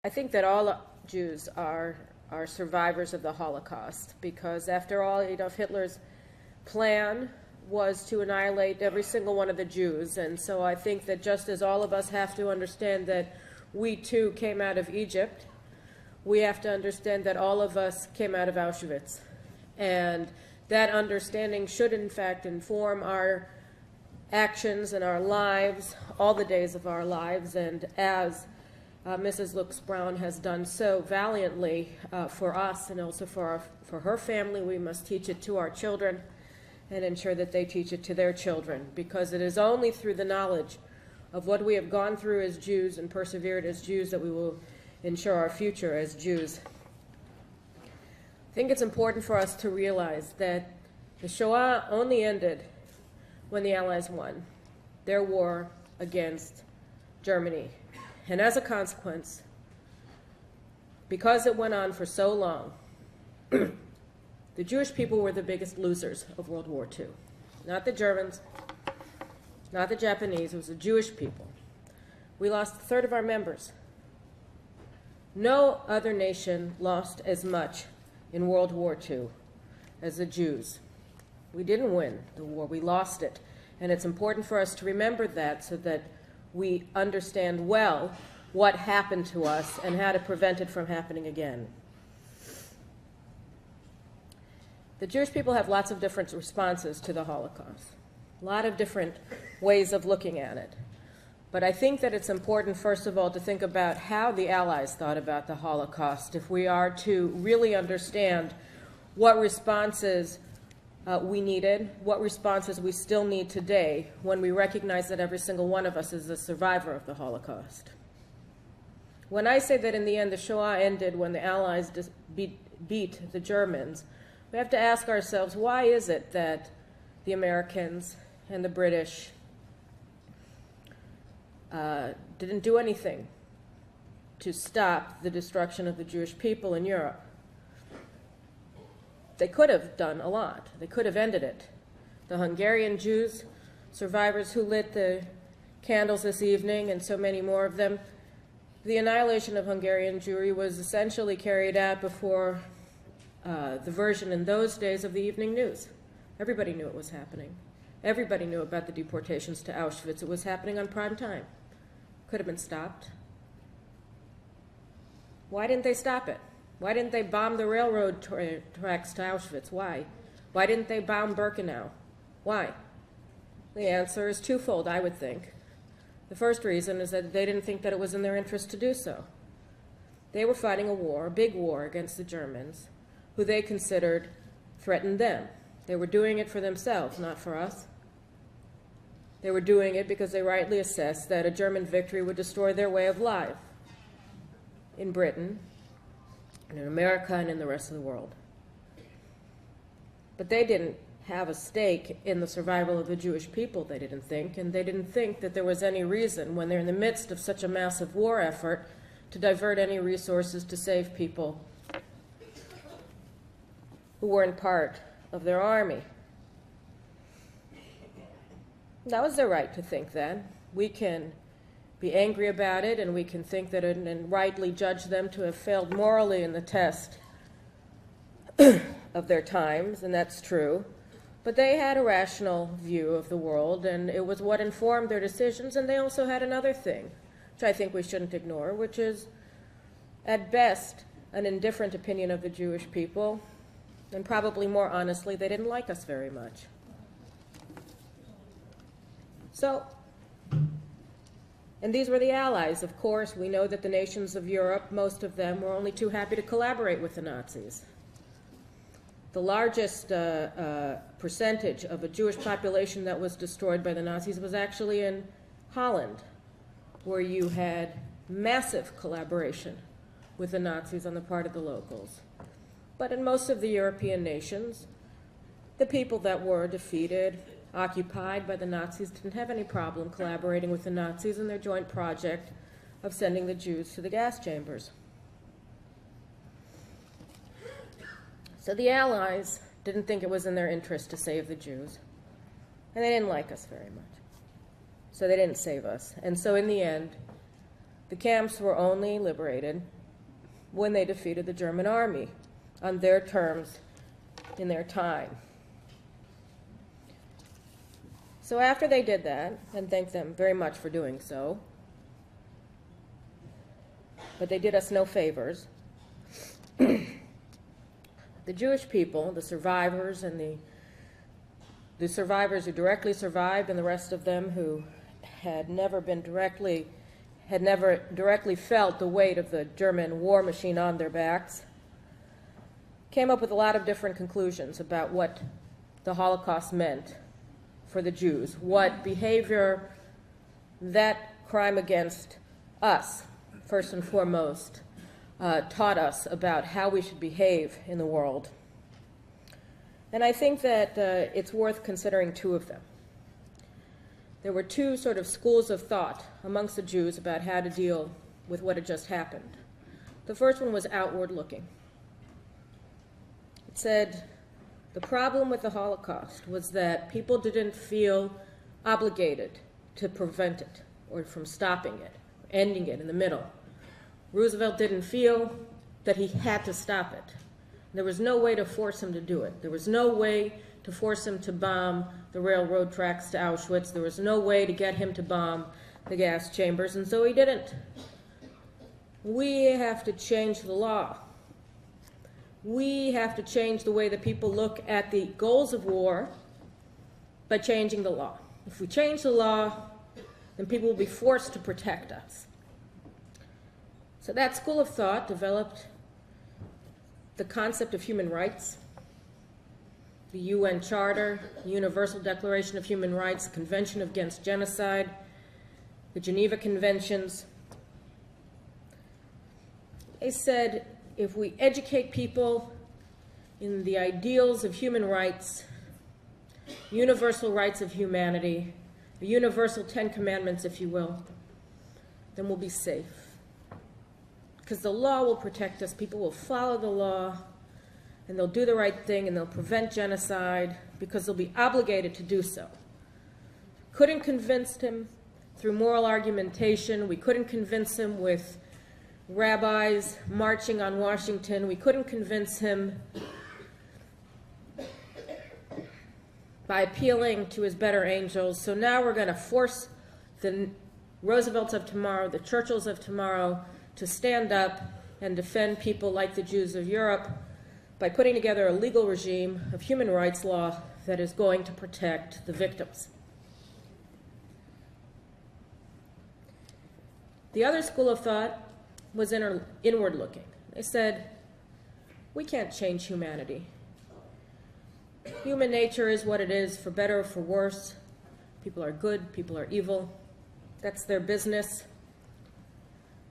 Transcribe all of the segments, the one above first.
I think that all Jews are survivors of the Holocaust, because after all, Adolf Hitler's plan was to annihilate every single one of the Jews. And so I think that just as all of us have to understand that we too came out of Egypt, we have to understand that all of us came out of Auschwitz. And that understanding should in fact inform our actions and our lives, all the days of our lives. And as Mrs. Lux Brown has done so valiantly for us and also for her family, we must teach it to our children and ensure that they teach it to their children, because it is only through the knowledge of what we have gone through as Jews and persevered as Jews that we will ensure our future as Jews. I think it's important for us to realize that the Shoah only ended when the Allies won their war against Germany. And as a consequence, because it went on for so long, the Jewish people were the biggest losers of World War II. Not the Germans, not the Japanese, it was the Jewish people. We lost a third of our members. No other nation lost as much in World War II as the Jews. We didn't win the war, we lost it. And it's important for us to remember that so that we understand well what happened to us and how to prevent it from happening again. The Jewish people have lots of different responses to the Holocaust, a lot of different ways of looking at it. But I think that it's important, first of all, to think about how the Allies thought about the Holocaust if we are to really understand what responses we needed, what responses we still need today when we recognize that every single one of us is a survivor of the Holocaust. When I say that in the end the Shoah ended when the Allies beat the Germans, we have to ask ourselves, why is it that the Americans and the British didn't do anything to stop the destruction of the Jewish people in Europe? They could have done a lot. They could have ended it. The Hungarian Jews, survivors who lit the candles this evening, and so many more of them, the annihilation of Hungarian Jewry was essentially carried out before the version in those days of the evening news. Everybody knew it was happening. Everybody knew about the deportations to Auschwitz. It was happening on prime time. Could have been stopped. Why didn't they stop it? Why didn't they bomb the railroad tracks to Auschwitz? Why? Why didn't they bomb Birkenau? Why? The answer is twofold, I would think. The first reason is that they didn't think that it was in their interest to do so. They were fighting a war, a big war, against the Germans, who they considered threatened them. They were doing it for themselves, not for us. They were doing it because they rightly assessed that a German victory would destroy their way of life in Britain, and in America, and in the rest of the world. But they didn't have a stake in the survival of the Jewish people, they didn't think, and they didn't think that there was any reason, when they're in the midst of such a massive war effort, to divert any resources to save people who weren't part of their army. That was their right to think that. We can be angry about it, and we can think that it, and rightly judge them to have failed morally in the test of their times, and that's true. But they had a rational view of the world, and it was what informed their decisions, and they also had another thing, which I think we shouldn't ignore, which is, at best, an indifferent opinion of the Jewish people, and probably more honestly, they didn't like us very much. So, and these were the Allies, of course. We know that the nations of Europe, most of them, were only too happy to collaborate with the Nazis. The largest percentage of a Jewish population that was destroyed by the Nazis was actually in Holland, where you had massive collaboration with the Nazis on the part of the locals. But in most of the European nations, the people that were defeated, occupied by the Nazis, didn't have any problem collaborating with the Nazis in their joint project of sending the Jews to the gas chambers. So the Allies didn't think it was in their interest to save the Jews, and they didn't like us very much. So they didn't save us. And so in the end, the camps were only liberated when they defeated the German army on their terms in their time. So after they did that, and thank them very much for doing so, but they did us no favors, the Jewish people, the survivors, and the survivors who directly survived, and the rest of them who had never directly felt the weight of the German war machine on their backs, came up with a lot of different conclusions about what the Holocaust meant for the Jews, what behavior that crime against us, first and foremost, taught us about how we should behave in the world. And I think that it's worth considering two of them. There were two sort of schools of thought amongst the Jews about how to deal with what had just happened. The first one was outward looking. It said the problem with the Holocaust was that people didn't feel obligated to prevent it or from stopping it, ending it in the middle. Roosevelt didn't feel that he had to stop it. There was no way to force him to do it. There was no way to force him to bomb the railroad tracks to Auschwitz. There was no way to get him to bomb the gas chambers, and so he didn't. We have to change the law. We have to change the way that people look at the goals of war by changing the law. If we change the law, then people will be forced to protect us. So that school of thought developed the concept of human rights, the UN Charter, the Universal Declaration of Human Rights, the Convention Against Genocide, the Geneva Conventions. They said if we educate people in the ideals of human rights, universal rights of humanity, the universal 10 Commandments, if you will, then we'll be safe. Because the law will protect us, people will follow the law, and they'll do the right thing, and they'll prevent genocide, because they'll be obligated to do so. Couldn't convince him through moral argumentation. We couldn't convince him with rabbis marching on Washington. We couldn't convince him by appealing to his better angels. So now we're going to force the Roosevelts of tomorrow, the Churchills of tomorrow, to stand up and defend people like the Jews of Europe by putting together a legal regime of human rights law that is going to protect the victims. The other school of thought was inward looking. They said, we can't change humanity. Human nature is what it is, for better or for worse. People are good, people are evil. That's their business.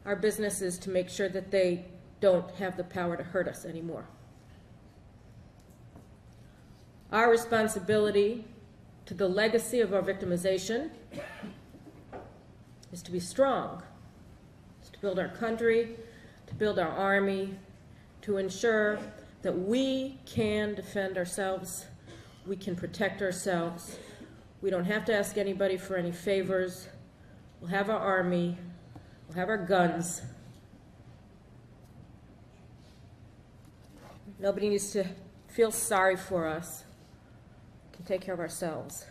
Our business is to make sure that they don't have the power to hurt us anymore. Our responsibility to the legacy of our victimization is to be strong, is to build our country, to build our army, to ensure that we can defend ourselves, we can protect ourselves. We don't have to ask anybody for any favors. We'll have our army, we'll have our guns. Nobody needs to feel sorry for us. We can take care of ourselves.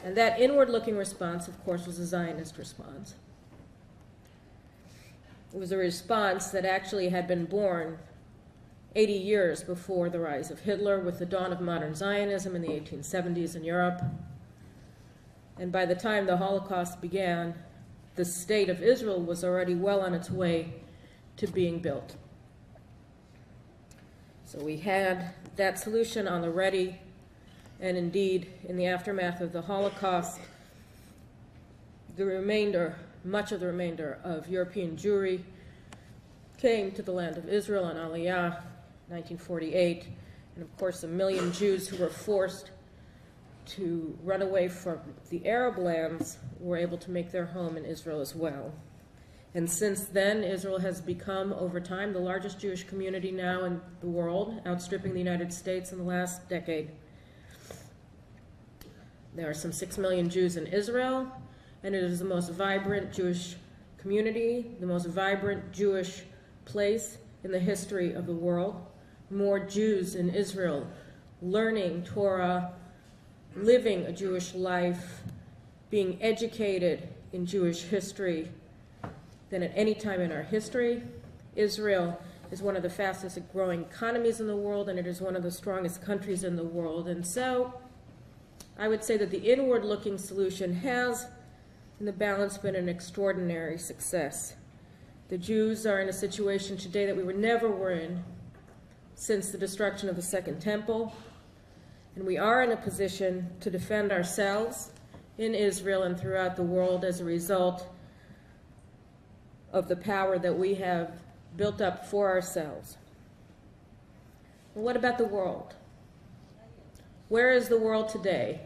And that inward-looking response, of course, was a Zionist response. It was a response that actually had been born 80 years before the rise of Hitler, with the dawn of modern Zionism in the 1870s in Europe. And by the time the Holocaust began, the state of Israel was already well on its way to being built. So we had that solution on the ready, and indeed, in the aftermath of the Holocaust, much of the remainder of European Jewry came to the land of Israel on Aliyah, 1948, and of course 1 million Jews who were forced to run away from the Arab lands were able to make their home in Israel as well. And since then, Israel has become, over time, the largest Jewish community now in the world, outstripping the United States in the last decade. There are some 6 million Jews in Israel, and it is the most vibrant Jewish community, the most vibrant Jewish place in the history of the world. More Jews in Israel learning Torah, living a Jewish life, being educated in Jewish history than at any time in our history. Israel is one of the fastest growing economies in the world, and it is one of the strongest countries in the world. And so I would say that the inward-looking solution has, in the balance, been an extraordinary success. The Jews are in a situation today that we never were in since the destruction of the Second Temple, and we are in a position to defend ourselves in Israel and throughout the world as a result of the power that we have built up for ourselves. And what about the world? Where is the world today?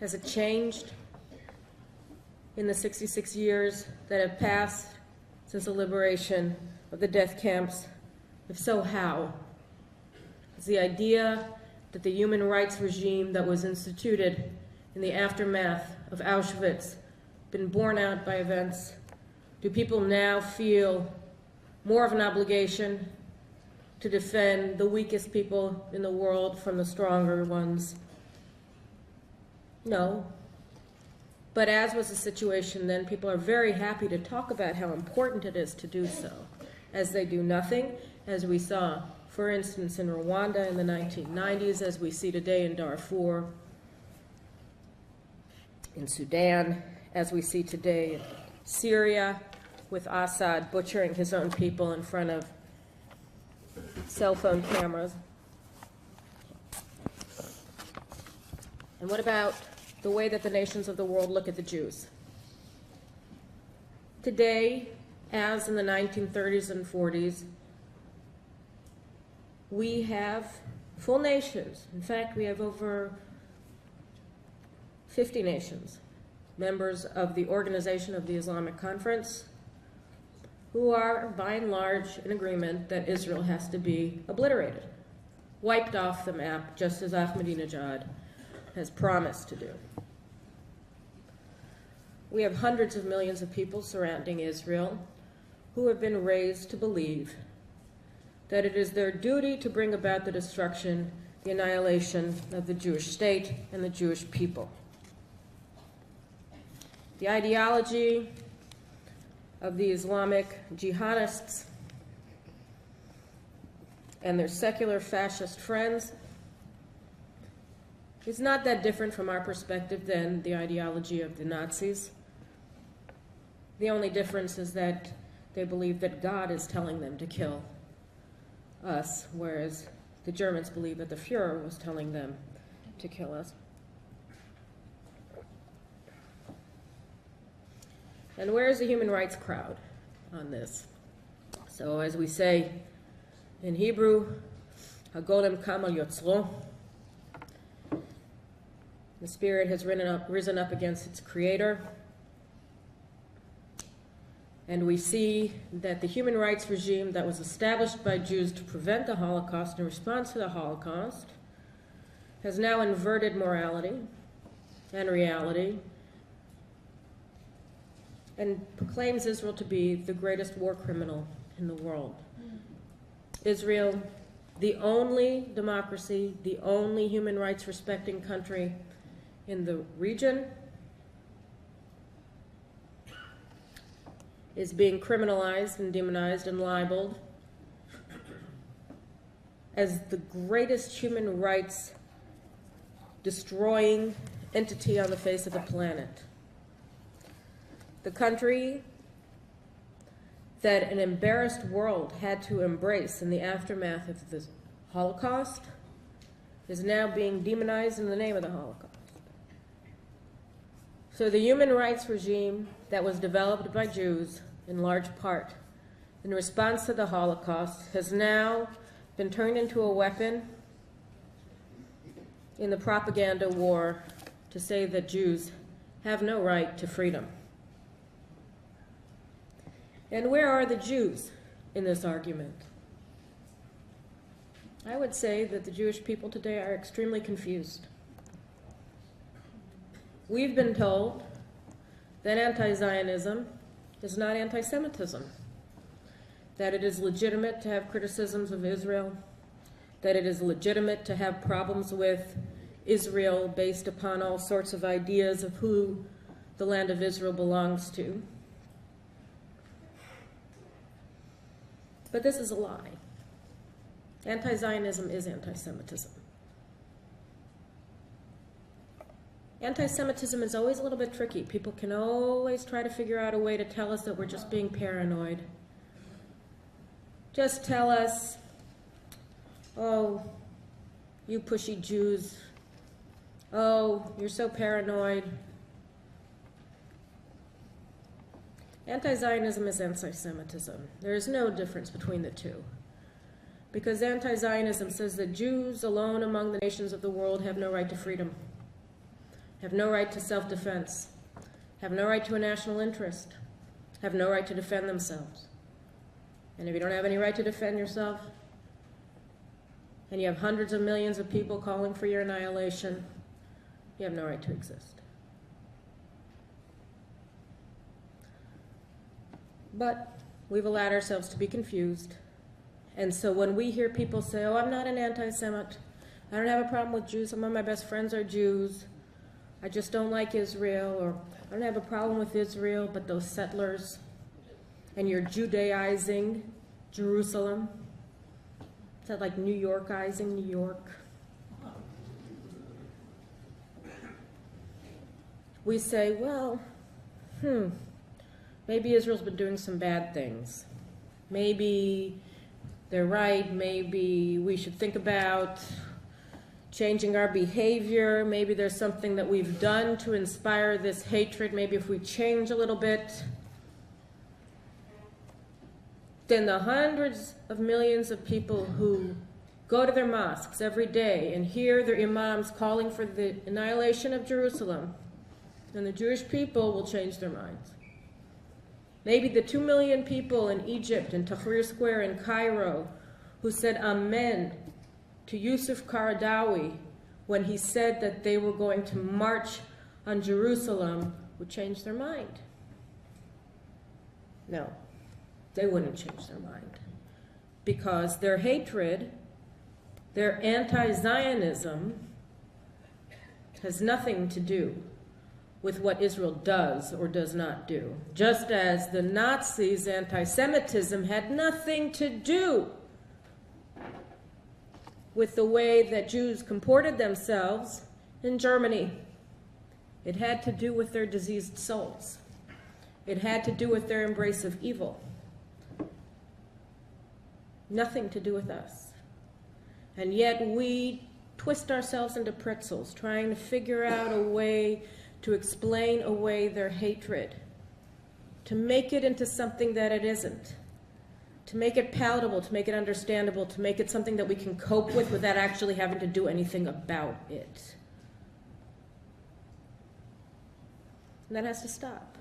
Has it changed in the 66 years that have passed since the liberation of the death camps? If so, how? Has the idea that the human rights regime that was instituted in the aftermath of Auschwitz been borne out by events? Do people now feel more of an obligation to defend the weakest people in the world from the stronger ones? No. But as was the situation then, people are very happy to talk about how important it is to do so, as they do nothing, as we saw, for instance, in Rwanda in the 1990s, as we see today in Darfur, in Sudan, as we see today in Syria, with Assad butchering his own people in front of cell phone cameras. And what about the way that the nations of the world look at the Jews? Today, as in the 1930s and 40s, we have full nations. In fact, we have over 50 nations, members of the Organization of the Islamic Conference, who are, by and large, in agreement that Israel has to be obliterated, wiped off the map, just as Ahmadinejad has promised to do. We have hundreds of millions of people surrounding Israel who have been raised to believe that it is their duty to bring about the destruction, the annihilation of the Jewish state and the Jewish people. The ideology of the Islamic jihadists and their secular fascist friends is not that different from our perspective than the ideology of the Nazis. The only difference is that they believe that God is telling them to kill us, whereas the Germans believe that the Fuhrer was telling them to kill us. And where is the human rights crowd on this? So as we say in Hebrew, Hagolem Kamal Yotzro, the spirit has risen up against its creator. And we see that the human rights regime that was established by Jews to prevent the Holocaust in response to the Holocaust has now inverted morality and reality and proclaims Israel to be the greatest war criminal in the world. Israel, the only democracy, the only human rights respecting country in the region, is being criminalized and demonized and libeled as the greatest human rights destroying entity on the face of the planet. The country that an embarrassed world had to embrace in the aftermath of the Holocaust is now being demonized in the name of the Holocaust. So the human rights regime that was developed by Jews, in large part, in response to the Holocaust, has now been turned into a weapon in the propaganda war to say that Jews have no right to freedom. And where are the Jews in this argument? I would say that the Jewish people today are extremely confused. We've been told then anti-Zionism is not anti-Semitism. That it is legitimate to have criticisms of Israel, that it is legitimate to have problems with Israel based upon all sorts of ideas of who the land of Israel belongs to. But this is a lie. Anti-Zionism is anti-Semitism. Anti-Semitism is always a little bit tricky. People can always try to figure out a way to tell us that we're just being paranoid. Just tell us, oh, you pushy Jews. Oh, you're so paranoid. Anti-Zionism is anti-Semitism. There is no difference between the two. Because anti-Zionism says that Jews alone among the nations of the world have no right to freedom, have no right to self-defense, have no right to a national interest, have no right to defend themselves. And if you don't have any right to defend yourself, and you have hundreds of millions of people calling for your annihilation, you have no right to exist. But we've allowed ourselves to be confused. And so when we hear people say, oh, I'm not an anti-Semite, I don't have a problem with Jews, some of my best friends are Jews, I just don't like Israel, or I don't have a problem with Israel, but those settlers, and you're Judaizing Jerusalem. Is that like New Yorkizing New York? We say, well, maybe Israel's been doing some bad things. Maybe they're right. Maybe we should think about changing our behavior. Maybe there's something that we've done to inspire this hatred. Maybe if we change a little bit, then the hundreds of millions of people who go to their mosques every day and hear their imams calling for the annihilation of Jerusalem, and the Jewish people will change their minds. Maybe the 2 million people in Egypt, in Tahrir Square in Cairo, who said Amen to Yusuf Qaradawi when he said that they were going to march on Jerusalem, would change their mind. No, they wouldn't change their mind. Because their hatred, their anti-Zionism, has nothing to do with what Israel does or does not do. Just as the Nazis' anti-Semitism had nothing to do with the way that Jews comported themselves in Germany. It had to do with their diseased souls. It had to do with their embrace of evil. Nothing to do with us. And yet we twist ourselves into pretzels, trying to figure out a way to explain away their hatred, to make it into something that it isn't, to make it palatable, to make it understandable, to make it something that we can cope with without actually having to do anything about it. And that has to stop.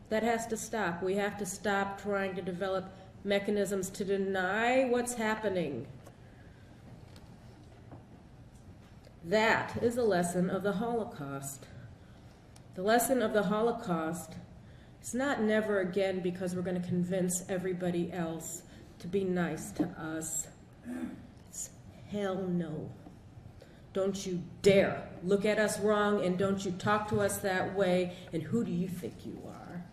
That has to stop. We have to stop trying to develop mechanisms to deny what's happening. That is the lesson of the Holocaust. The lesson of the Holocaust is not never again because we're going to convince everybody else to be nice to us. It's hell no. Don't you dare look at us wrong, and don't you talk to us that way, and who do you think you are?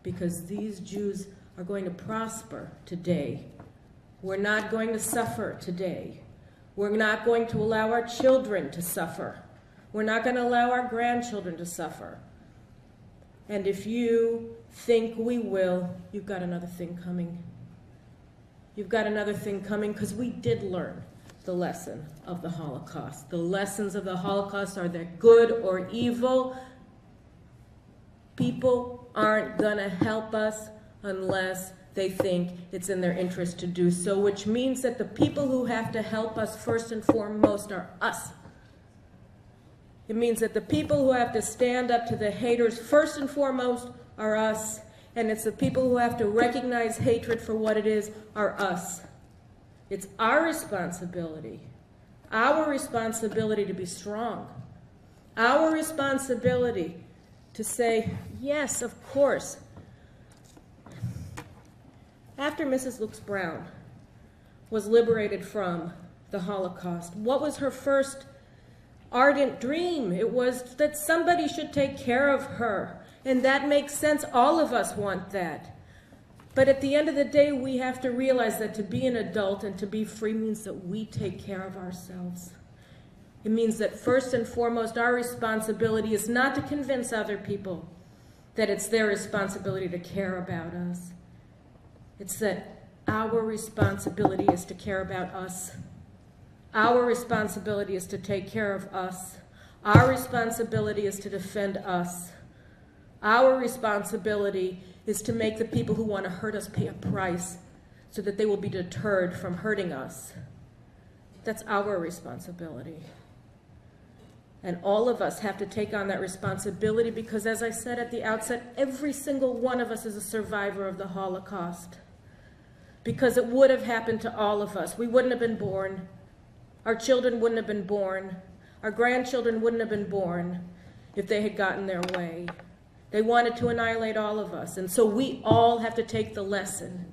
Because these Jews are going to prosper today. We're not going to suffer today. We're not going to allow our children to suffer. We're not going to allow our grandchildren to suffer. And if you think we will, you've got another thing coming. You've got another thing coming, because we did learn the lesson of the Holocaust. The lessons of the Holocaust are that good or evil, people aren't going to help us unless they think it's in their interest to do so, which means that the people who have to help us first and foremost are us. It means that the people who have to stand up to the haters first and foremost are us, and it's the people who have to recognize hatred for what it is are us. It's our responsibility to be strong, our responsibility to say, yes, of course. After Mrs. Lux Brown was liberated from the Holocaust, what was her first ardent dream? It was that somebody should take care of her. And that makes sense. All of us want that. But at the end of the day, we have to realize that to be an adult and to be free means that we take care of ourselves. It means that first and foremost, our responsibility is not to convince other people that it's their responsibility to care about us. It's that our responsibility is to care about us. Our responsibility is to take care of us. Our responsibility is to defend us. Our responsibility is to make the people who want to hurt us pay a price so that they will be deterred from hurting us. That's our responsibility. And all of us have to take on that responsibility because, as I said at the outset, every single one of us is a survivor of the Holocaust. Because it would have happened to all of us. We wouldn't have been born. Our children wouldn't have been born. Our grandchildren wouldn't have been born if they had gotten their way. They wanted to annihilate all of us. And so we all have to take the lesson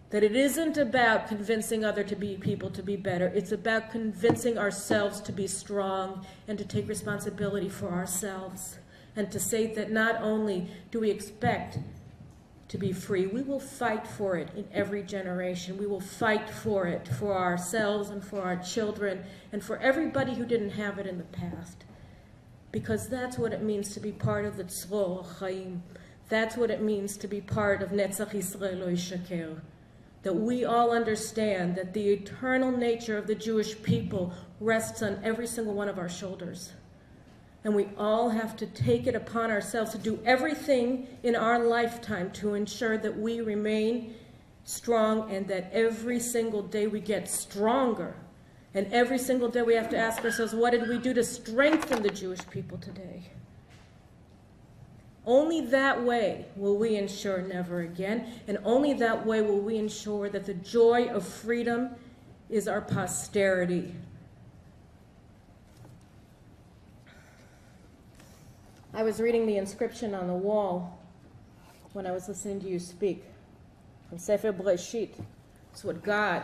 that it isn't about convincing other people to be better. It's about convincing ourselves to be strong and to take responsibility for ourselves. And to say that not only do we expect to be free, we will fight for it in every generation. We will fight for it for ourselves and for our children and for everybody who didn't have it in the past. Because that's what it means to be part of the Tzror Chaim. That's what it means to be part of Netzach Yisrael Lo Yishaker. That we all understand that the eternal nature of the Jewish people rests on every single one of our shoulders. And we all have to take it upon ourselves to do everything in our lifetime to ensure that we remain strong and that every single day we get stronger. And every single day we have to ask ourselves, what did we do to strengthen the Jewish people today? Only that way will we ensure never again, and only that way will we ensure that the joy of freedom is our posterity. I was reading the inscription on the wall when I was listening to you speak from Sefer Breshit. It's what God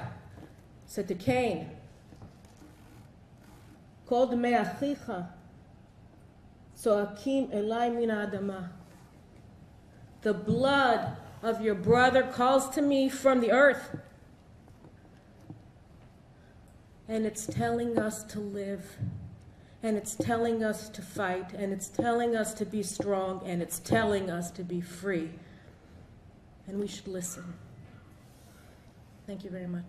said to Cain. Kol dmei achicha tzoakim elai min ha'adama. The blood of your brother calls to me from the earth. And it's telling us to live. And it's telling us to fight. And it's telling us to be strong. And it's telling us to be free. And we should listen. Thank you very much.